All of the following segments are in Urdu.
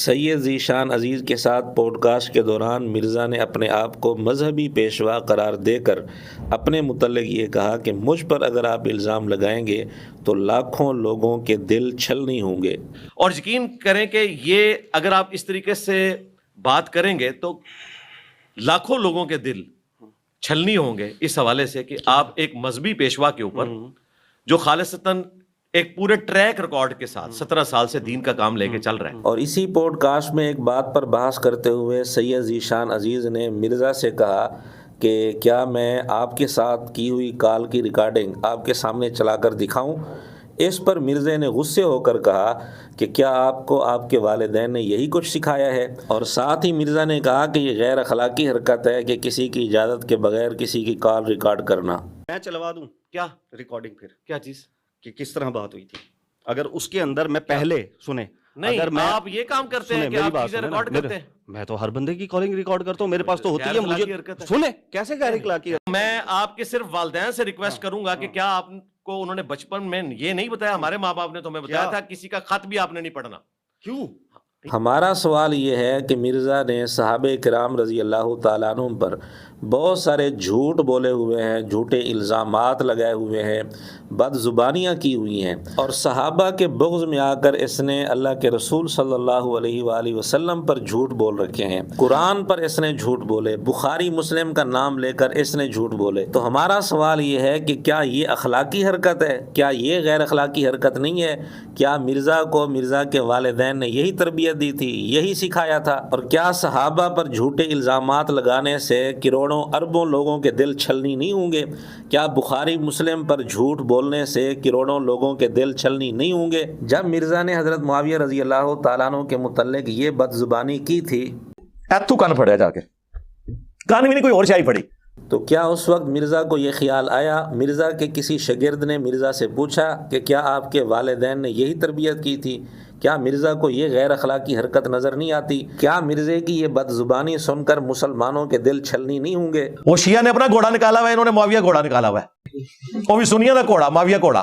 سید ذیشان عزیز کے ساتھ پوڈ کاسٹ کے دوران مرزا نے اپنے آپ کو مذہبی پیشوا قرار دے کر اپنے متعلق یہ کہا کہ مجھ پر اگر آپ الزام لگائیں گے تو لاکھوں لوگوں کے دل چھلنی ہوں گے۔ اور یقین کریں کہ یہ اگر آپ اس طریقے سے بات کریں گے تو لاکھوں لوگوں کے دل چھلنی ہوں گے اس حوالے سے کہ آپ ایک مذہبی پیشوا کے اوپر جو خالصتاً ایک پورے ٹریک ریکارڈ کے ساتھ 17 سال سے دین کا کام لے کے چل رہے ہیں۔ اور اسی پوڈ کاسٹ میں ایک بات پر بحث کرتے ہوئے سید ذیشان عزیز نے مرزا سے کہا کہ کیا میں آپ کے ساتھ کی ہوئی کال کی ریکارڈنگ آپ کے سامنے چلا کر دکھاؤں؟ اس پر مرزا نے غصے ہو کر کہا کہ کیا آپ کو آپ کے والدین نے یہی کچھ سکھایا ہے؟ اور ساتھ ہی مرزا نے کہا کہ یہ غیر اخلاقی حرکت ہے کہ کسی کی اجازت کے بغیر کسی کی کال ریکارڈ کرنا۔ میں چلوا دوں کیا ریکارڈنگ پھر کیا چیز کہ کس طرح بات ہوئی تھی، اگر اس کے اندر میں پہلے سنیں نہیں اگر میں آپ یہ کام کرتے ہیں کہ آپ چیزیں ریکارڈ کرتے ہیں۔ میں تو ہر بندے کی کالنگ ریکارڈ کرتا ہوں، میرے پاس تو ہوتی ہے، غیر اخلاقی مجھے حرکت ہے۔ سنیں کیسے غیر اخلاقی ہے؟ میں آپ کے صرف والدین سے ریکویسٹ کروں گا کہ کیا آپ کو انہوں نے بچپن میں یہ نہیں بتایا، ہمارے ماں باپ نے تو ہمیں بتایا تھا کسی کا خط بھی آپ نے نہیں پڑھنا؟ کیوں؟ ہمارا سوال یہ ہے کہ مرزا نے صحابہ کرام رضی اللہ تعالیٰ عنہ پر بہت سارے جھوٹ بولے ہوئے ہیں، جھوٹے الزامات لگائے ہوئے ہیں، بد زبانیاں کی ہوئی ہیں، اور صحابہ کے بغض میں آ کر اس نے اللہ کے رسول صلی اللہ علیہ وآلہ وسلم پر جھوٹ بول رکھے ہیں، قرآن پر اس نے جھوٹ بولے، بخاری مسلم کا نام لے کر اس نے جھوٹ بولے۔ تو ہمارا سوال یہ ہے کہ کیا یہ اخلاقی حرکت ہے؟ کیا یہ غیر اخلاقی حرکت نہیں ہے؟ کیا مرزا کو مرزا کے والدین نے یہی تربیت دی تھی، یہی سکھایا تھا؟ اور کیا صحابہ پر جھوٹے الزامات لگانے سے کروڑوں اربوں لوگوں کے دل چھلنی نہیں ہوں گے؟ کیا بخاری مسلم پر جھوٹ بولنے سے کروڑوں لوگوں کے دل چھلنی نہیں ہوں گے؟ جب مرزا نے حضرت معاویہ رضی اللہ تعالیٰ عنہ کے متعلق یہ بد زبانی کی تھی ایتھو کان پڑیا جا کے کان بھی نہیں کوئی اور شاہی پڑی، تو کیا اس وقت مرزا کو یہ خیال آیا؟ مرزا کے کسی شاگرد نے مرزا سے پوچھا کہ کیا آپ کے والدین نے یہی تربیت کی تھی؟ کیا مرزا کو یہ غیر اخلاقی حرکت نظر نہیں آتی؟ کیا مرزے کی یہ بد زبانی سن کر مسلمانوں کے دل چھلنی نہیں ہوں گے؟ وہ شیعہ نے اپنا گھوڑا نکالا ہوا ہے، انہوں نے معاویہ گھوڑا نکالا ہوا ہے، وہ بھی سنیہ دا گھوڑا معاویہ گھوڑا،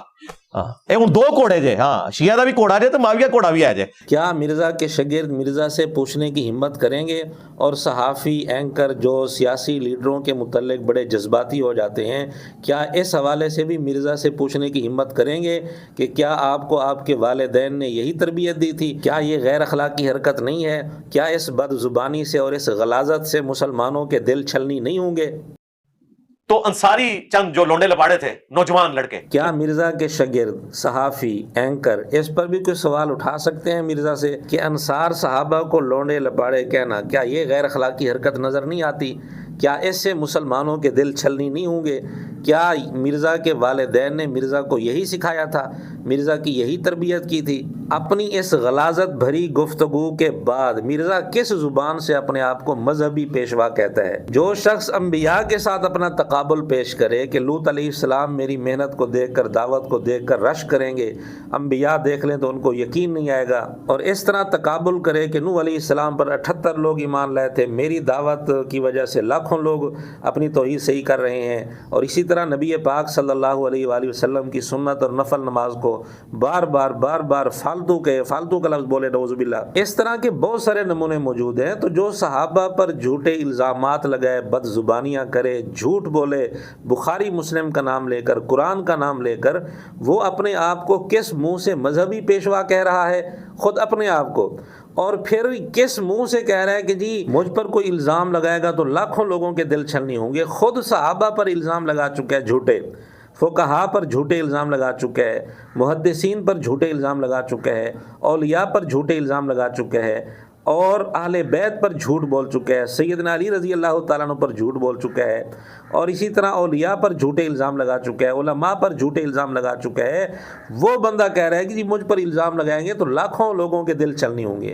اے ہن دو گھوڑے جے، ہاں شیعہ دا بھی گھوڑا جے تو معاویہ گھوڑا بھی ہے جے۔ کیا مرزا کے شاگرد مرزا سے پوچھنے کی ہمت کریں گے؟ اور صحافی اینکر جو سیاسی لیڈروں کے متعلق بڑے جذباتی ہو جاتے ہیں، کیا اس حوالے سے بھی مرزا سے پوچھنے کی ہمت کریں گے کہ کیا آپ کو آپ کے والدین نے یہی تربیت دی تھی؟ کیا یہ غیر اخلاقی حرکت نہیں ہے؟ کیا اس بد زبانی سے اور اس غلاظت سے مسلمانوں کے دل چھلنی نہیں ہوں گے؟ تو انصاری چند جو لونڈے لپاڑے تھے نوجوان لڑکے، کیا مرزا کے شاگرد صحافی اینکر اس پر بھی کوئی سوال اٹھا سکتے ہیں مرزا سے کہ انصار صحابہ کو لونڈے لپاڑے کہنا، کیا یہ غیر اخلاقی حرکت نظر نہیں آتی؟ کیا اس سے مسلمانوں کے دل چھلنی نہیں ہوں گے؟ کیا مرزا کے والدین نے مرزا کو یہی سکھایا تھا، مرزا کی یہی تربیت کی تھی؟ اپنی اس غلاظت بھری گفتگو کے بعد مرزا کس زبان سے اپنے آپ کو مذہبی پیشوا کہتا ہے؟ جو شخص انبیاء کے ساتھ اپنا تقابل پیش کرے کہ لوط علیہ السلام میری محنت کو دیکھ کر، دعوت کو دیکھ کر رش کریں گے، انبیاء دیکھ لیں تو ان کو یقین نہیں آئے گا، اور اس طرح تقابل کرے کہ نوح علیہ السلام پر 78 لوگ ایمان لائے تھے، میری دعوت کی وجہ سے لاکھوں لوگ اپنی توحید صحیح کر رہے ہیں، اور اسی طرح نبی پاک صلی اللہ علیہ وآلہ وسلم کی سنت اور نفل نماز کو بار بار فالتو کا لفظ بولے، نعوذ باللہ۔ اس طرح کے بہت سارے نمونے موجود ہیں۔ تو جو صحابہ پر جھوٹے الزامات لگائے، بد زبانیاں کرے، جھوٹ بولے، بخاری مسلم کا نام لے کر، قرآن کا نام لے کر، وہ اپنے آپ کو کس منہ سے مذہبی پیشوا کہہ رہا ہے؟ خود اپنے آپ کو، اور پھر کس منہ سے کہہ رہا ہے کہ جی مجھ پر کوئی الزام لگائے گا تو لاکھوں لوگوں کے دل چھلنی ہوں گے؟ خود صحابہ پر الزام لگا چکا ہے جھوٹے، فقہاء پر جھوٹے الزام لگا چکا ہے، محدثین پر جھوٹے الزام لگا چکا ہے، اولیاء پر جھوٹے الزام لگا چکا ہے، اور اہل بیت پر جھوٹ بول چکا ہے، سیدنا علی رضی اللہ تعالیٰ عنہ پر جھوٹ بول چکا ہے، اور اسی طرح اولیاء پر جھوٹے الزام لگا چکا ہے، علماء پر جھوٹے الزام لگا چکا ہے۔ وہ بندہ کہہ رہا ہے کہ جی مجھ پر الزام لگائیں گے تو لاکھوں لوگوں کے دل چھلنی ہوں گے۔